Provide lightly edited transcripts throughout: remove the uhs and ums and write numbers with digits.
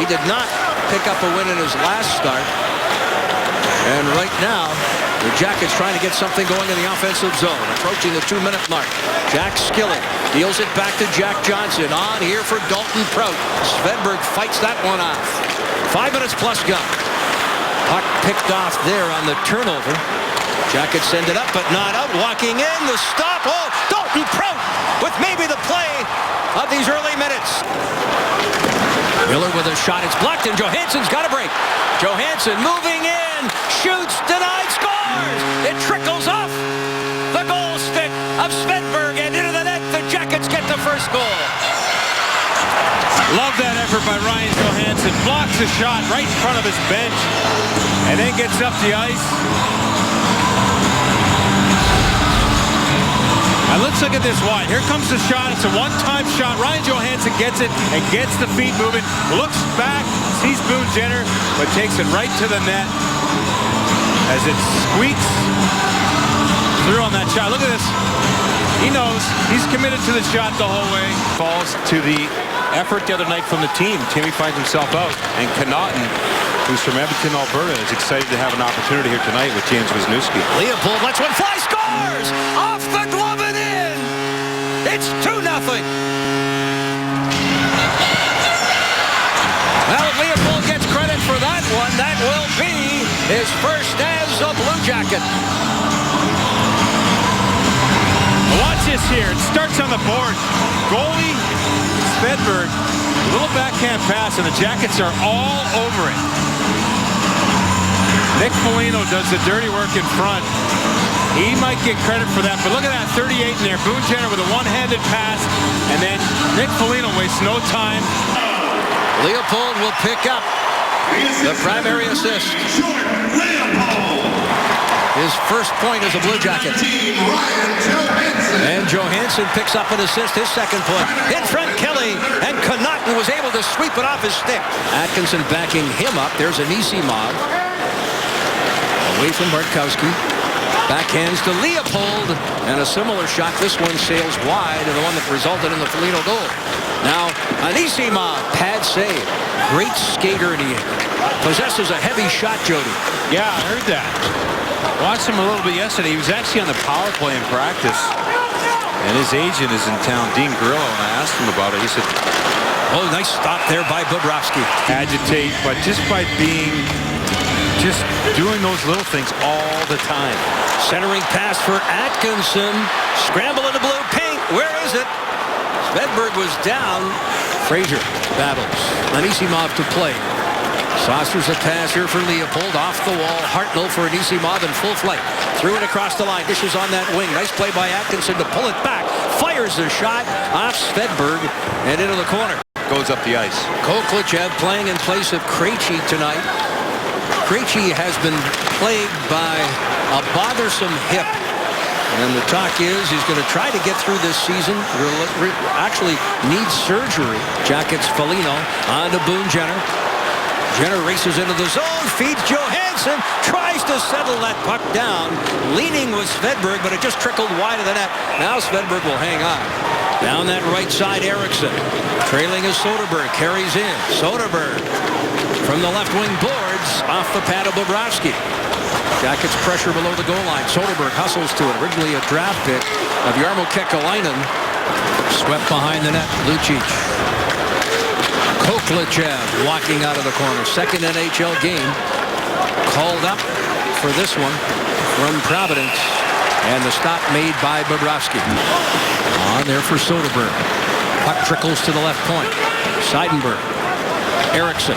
He did not pick up a win in his last start. And right now, the Jackets trying to get something going in the offensive zone, approaching the 2-minute mark. Jack Skilling deals it back to Jack Johnson. On here for Dalton Prout. Svedberg fights that one off. 5 minutes plus gone. Puck picked off there on the turnover. Jackets send it up, but not out. Walking in, the stop. Oh, Dalton Prout with maybe the play of these early minutes. Miller with a shot. It's blocked, and Johansson's got a break. Johansson moving in, shoots, denied, scores! It trickles off the goal stick of Svedberg and into the net. The Jackets get the first goal. Love that effort by Ryan Johansson. Blocks the shot right in front of his bench and then gets up the ice. And let's look at this wide. Here comes the shot. It's a one-time shot. Ryan Johansson gets it and gets the feet moving. Looks back, sees Boone Jenner, but takes it right to the net as it squeaks through on that shot. Look at this. He knows he's committed to the shot the whole way. Falls to the effort the other night from the team. Timmy finds himself out. And Connaughton, who's from Edmonton, Alberta, is excited to have an opportunity here tonight with James Wisniewski. Leopold lets one fly, scores! Off the glove and in! It's 2-0. Well, Leopold gets credit for that one. That will be his first as a Blue Jacket. Watch this here. It starts on the board. Goalie Svedberg, a little backhand pass, and the Jackets are all over it. Nick Foligno does the dirty work in front. He might get credit for that, but look at that 38 in there. Boone Jenner with a one-handed pass, and then Nick Foligno wastes no time. Leopold will pick up the primary assist. His first point as a Blue Jacket. And Johansson picks up an assist, his second point. In front, Kelly, and Connaughton was able to sweep it off his stick. Atkinson backing him up. There's Anisimov. Away from Bartkowski. Backhands to Leopold, and a similar shot. This one sails wide, and the one that resulted in the Foligno goal. Now, Anisimov, pad save. Great skater, and he possesses a heavy shot, Jody. Yeah, I heard that. Watched him a little bit yesterday. He was actually on the power play in practice, and his agent is in town, Dean Grillo, and I asked him about it. He said, oh, nice stop there by Bobrovsky. Agitate, but just by doing those little things all the time. Centering pass for Atkinson. Scramble in the blue paint. Where is it? Svedberg was down. Fraser battles. Anisimov to play. Saucers a pass here for Leopold. Off the wall. Hartnell for Anisimov in full flight. Threw it across the line. Dishes on that wing. Nice play by Atkinson to pull it back. Fires the shot off Svedberg and into the corner. Goes up the ice. Koklchev playing in place of Krejci tonight. Krejci has been plagued by a bothersome hip. And the talk is he's going to try to get through this season. Actually needs surgery. Jackets Foligno on to Boone Jenner. Jenner races into the zone. Feeds Johansson. Tries to settle that puck down. Leaning was Svedberg, but it just trickled wide of the net. Now Svedberg will hang on. Down that right side, Eriksson. Trailing is Soderberg. Carries in. Soderberg from the left wing boards. Off the pad of Bobrovsky. Jackets pressure below the goal line. Soderberg hustles to it. Originally a draft pick of Jarmo Kekalainen. Swept behind the net. Lucic. Koklchev walking out of the corner. Second NHL game. Called up for this one from Providence. And the stop made by Bobrovsky. On there for Soderberg. Puck trickles to the left point. Seidenberg. Eriksson.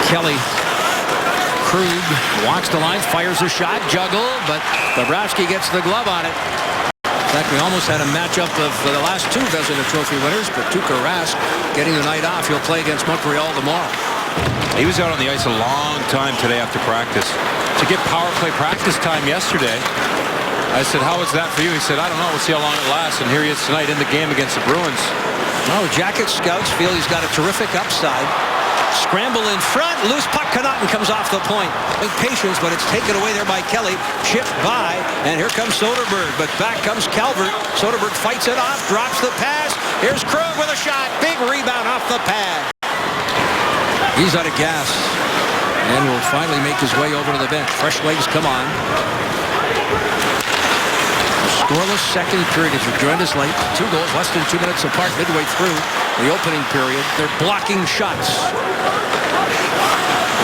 Kelly. Krug walks the line, fires a shot, juggle, but Bobrovsky gets the glove on it. In fact, we almost had a matchup of the last two Vezina Trophy winners, but Tuukka Rask getting the night off. He'll play against Montreal tomorrow. He was out on the ice a long time today after practice. To get power play practice time yesterday, I said, how was that for you? He said, I don't know. We'll see how long it lasts. And here he is tonight in the game against the Bruins. Well, the Jacket scouts feel he's got a terrific upside. Scramble in front. Loose puck. Connaughton comes off the point. With patience, but it's taken away there by Kelly. Chipped by. And here comes Soderberg. But back comes Calvert. Soderberg fights it off. Drops the pass. Here's Krug with a shot. Big rebound off the pad. He's out of gas. And will finally make his way over to the bench. Fresh legs come on. Scoreless second period as you joined us late. 2 goals less than 2 minutes apart midway through the opening period. They're blocking shots.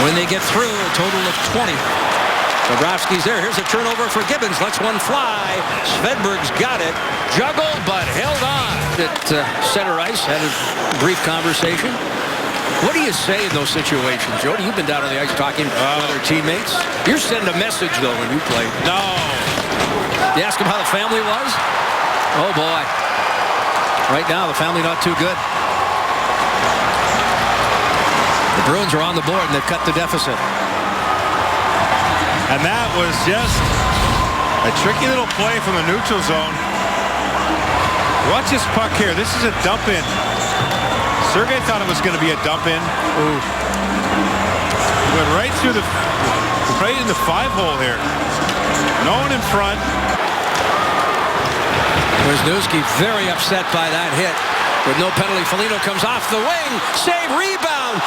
When they get through, a total of 20. Bobrovsky's there. Here's a turnover for Gibbons. Lets one fly. Svedberg's got it. Juggled, but held on. At center ice, had a brief conversation. What do you say in those situations, Jody? You've been down on the ice talking with other teammates. You send a message, though, when you play. No. You ask him how the family was? Oh, boy. Right now, the family not too good. The Bruins are on the board, and they've cut the deficit. And that was just a tricky little play from the neutral zone. Watch this puck here. This is a dump in. Sergei thought it was going to be a dump in. Ooh. Went right through right in the 5-hole here. No one in front. Wisniewski very upset by that hit. With no penalty, Foligno comes off the wing. Save, rebound.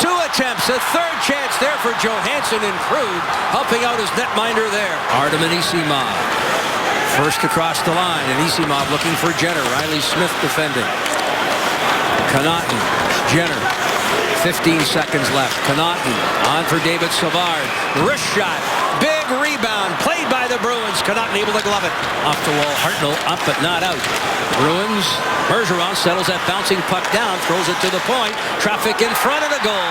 2 attempts, a third chance there for Johansson and Krug, helping out his netminder there. Artem Anisimov. First across the line, and Anisimov looking for Jenner. Riley Smith defending. Connaughton, Jenner. 15 seconds left. Connaughton on for David Savard. Wrist shot. Big rebound. Played by the Bruins. Connaughton able to glove it. Off the wall. Hartnell up but not out. Bruins. Bergeron settles that bouncing puck down. Throws it to the point. Traffic in front of the goal.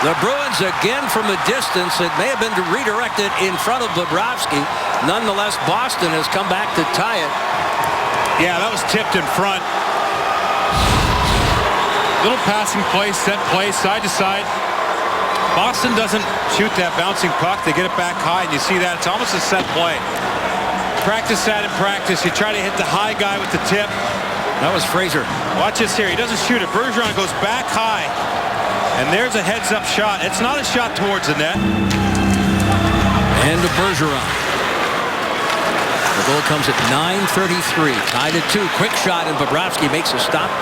The Bruins again from a distance. It may have been redirected in front of Bobrovsky. Nonetheless, Boston has come back to tie it. Yeah, that was tipped in front. Little passing play, set play, side to side. Boston doesn't shoot that bouncing puck. They get it back high, and you see that. It's almost a set play. Practice that in practice. You try to hit the high guy with the tip. That was Fraser. Watch this here. He doesn't shoot it. Bergeron goes back high. And there's a heads-up shot. It's not a shot towards the net. And to Bergeron. The goal comes at 9:33. Tied at 2. Quick shot, and Bobrovsky makes a stop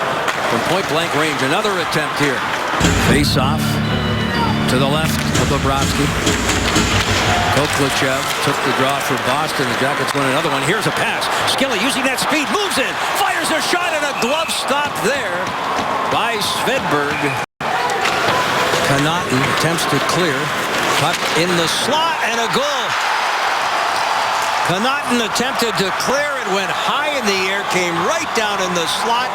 from point-blank range. Another attempt here. Face-off to the left of Bobrovsky. Koklachev took the draw for Boston. The Jackets win another one. Here's a pass. Skilly using that speed. Moves in. Fires a shot, and a glove stop there by Svedberg. Connaughton attempts to clear. Puck in the slot, and a goal. Connaughton attempted to clear. It went high in the air, came right down in the slot.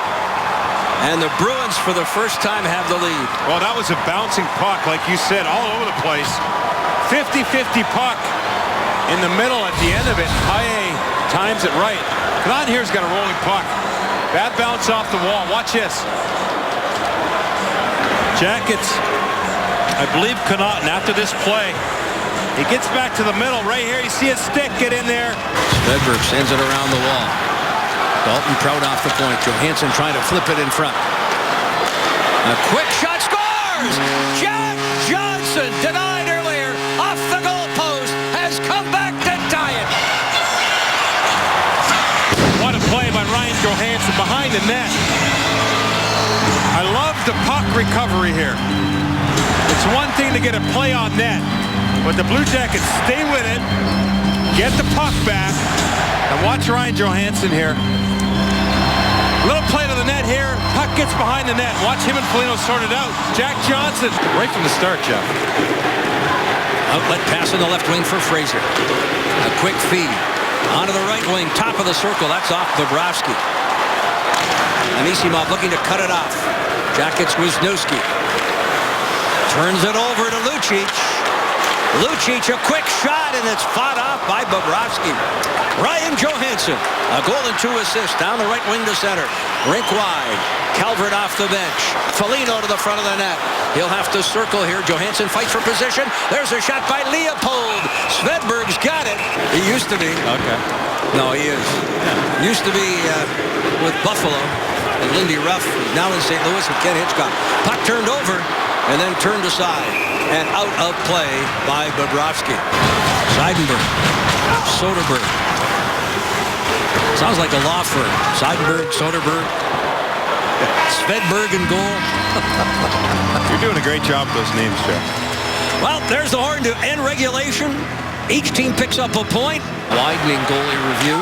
And the Bruins, for the first time, have the lead. Well, that was a bouncing puck, like you said, all over the place. 50-50 puck in the middle at the end of it. Paille times it right. Connaughton here's got a rolling puck. Bad bounce off the wall. Watch this. Jackets, I believe Connaughton, after this play, he gets back to the middle. Right here, you see his stick get in there. Svedberg sends it around the wall. Dalton Prout off the point. Johansson trying to flip it in front. A quick shot, scores! Jack Johnson, denied earlier, off the goal post, has come back to tie it. What a play by Ryan Johansson behind the net. I love the puck recovery here. It's one thing to get a play on net, but the Blue Jackets stay with it, get the puck back, and watch Ryan Johansson here. Little play to the net here. Puck gets behind the net. Watch him and Foligno sort it out. Jack Johnson, right from the start, Jeff. Outlet pass on the left wing for Fraser. A quick feed. Onto the right wing, top of the circle. That's off Bobrovsky. Anisimov looking to cut it off. Jackets Wisniewski. Turns it over to Lucic. Lucic, a quick shot, and it's fought off by Bobrovsky. Ryan Johansson, a goal and 2 assists down the right wing to center. Rink wide. Calvert off the bench. Foligno to the front of the net. He'll have to circle here. Johansson fights for position. There's a shot by Leopold. Svedberg's got it. He used to be. Okay. No, he is. Yeah. Used to be with Buffalo and Lindy Ruff. Now in St. Louis with Ken Hitchcock. Puck turned over. and then turned aside and out of play by Bobrovsky. Seidenberg, Soderberg. Sounds like a law firm. Seidenberg, Soderberg, Svedberg in goal. You're doing a great job with those names, Jeff. Well, there's the horn to end regulation. Each team picks up a point. Widening goalie review.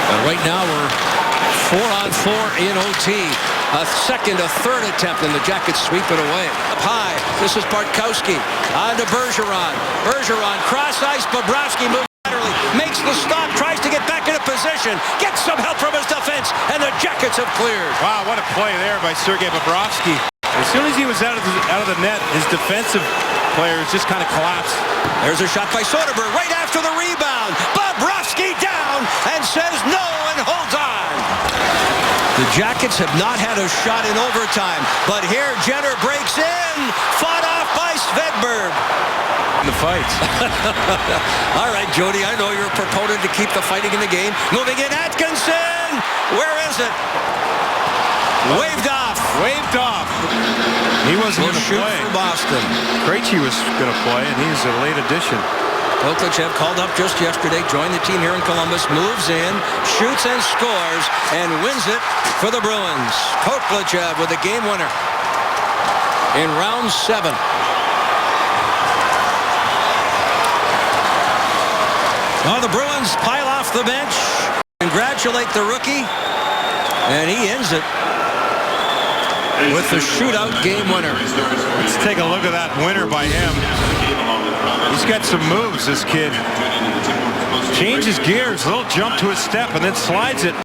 And right now we're 4-on-4 in OT. A second, a third attempt, and the Jackets sweep it away. Up high, this is Bartkowski. On to Bergeron. Bergeron, cross ice, Bobrovsky moves laterally, makes the stop, tries to get back into position, gets some help from his defense, and the Jackets have cleared. Wow, what a play there by Sergei Bobrovsky. As soon as he was out of the net, his defensive players just kind of collapsed. There's a shot by Soderberg right after the rebound. Bobrovsky down and says no and holds on. The Jackets have not had a shot in overtime, but here Jenner breaks in, fought off by Svedberg. The fights. All right, Jody, I know you're a proponent to keep the fighting in the game. Moving in, Atkinson. Where is it? Waved off. Waved off. He wasn't going to Shoot play. for Boston. Krejci was going to play, and he's a late addition. Koklachev called up just yesterday, joined the team here in Columbus, moves in, shoots and scores, and wins it for the Bruins. Koklachev with a game winner in round 7. Well, the Bruins pile off the bench, congratulate the rookie, and he ends it with the shootout game winner. Let's take a look at that winner by him. He's got some moves, this kid. Changes gears, a little jump to his step, and then slides it